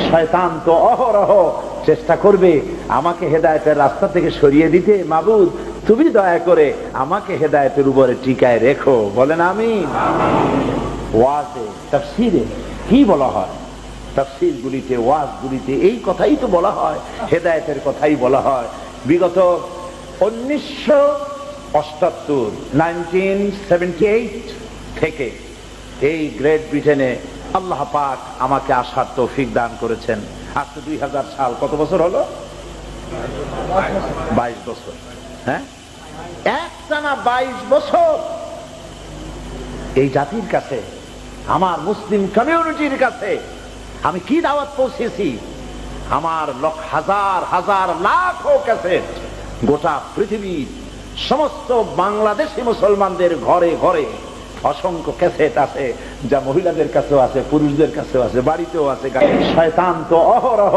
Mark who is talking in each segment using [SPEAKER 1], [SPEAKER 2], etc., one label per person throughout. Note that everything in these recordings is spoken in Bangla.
[SPEAKER 1] শয়তান তো অহরহ চেষ্টা করবে আমাকে হেদায়েতের রাস্তা থেকে সরিয়ে দিতে। মাবুদ, তুমি দয়া করে আমাকে হেদায়েতের উপরে টিকায় রেখো। বলেন আমিন। ওয়াজে তাফসীরে কি বলা হয়? তাফসীর গুলিতে, ওয়াজ গুলিতে এই কথাই তো বলা হয়, হেদায়েতের কথাই বলা হয়। বিগত 1978 থেকে এই গ্রেট ব্রিটেনে আল্লাহ পাক আমাকে আসার তৌফিক দান করেছেন। আজ তো 2000 সাল, কত বছর হলো? 22 বছর। হ্যাঁ, একটানা 22 বছর এই জাতির কাছে, আমার মুসলিম কমিউনিটির কাছে আমি কি দাওয়াত পৌঁছেছি? আমার হাজার হাজার লাখ ক্যাসেট গোটা পৃথিবীর সমস্ত বাংলাদেশি মুসলমানদের ঘরে ঘরে অসংখ্য ক্যাসেট আছে, যা মহিলাদের কাছেও আছে, পুরুষদের কাছেও আছে, বাড়িতেও আছে। শয়তান তো অহরহ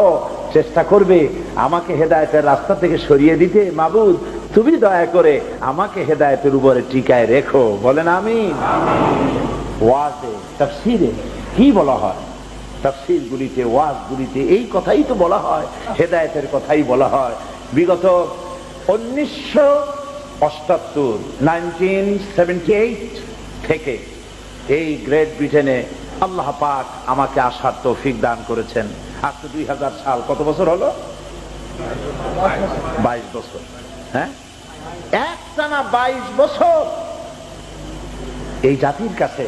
[SPEAKER 1] চেষ্টা করবে আমাকে হেদায়েতের রাস্তা থেকে সরিয়ে দিতে। মাবুদ, তুমি দয়া করে আমাকে হেদায়েতের উপরে টিকায় রেখো। বলেন আমিন। ওয়াজে তাফসীরে কি বলা হয়? তাফসীর গুলিতে, ওয়াজ গুলিতে এই কথাই তো বলা হয়, হেদায়েতের কথাই বলা হয়। বিগত 1978 থেকে এই গ্রেট ব্রিটেনে আল্লাহ পাক আমাকে আসার তৌফিক দান করেছেন। আজ তো 2000 সাল, কত বছর হলো? 22 বছর। হ্যাঁ, একটানা 22 বছর এই জাতির কাছে,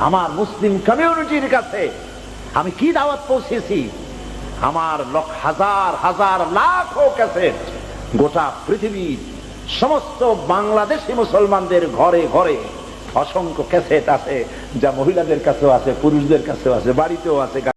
[SPEAKER 1] আমার মুসলিম কমিউনিটির কাছে আমি কি দাওয়াত পৌঁছেছি? আমার হাজার হাজার লাখ ক্যাসেট গোটা পৃথিবীর সমস্ত বাংলাদেশি মুসলমানদের ঘরে ঘরে অসংখ্য ক্যাসেট আছে, যা মহিলাদের কাছেও আছে, পুরুষদের কাছেও আছে, বাড়িতেও আছে।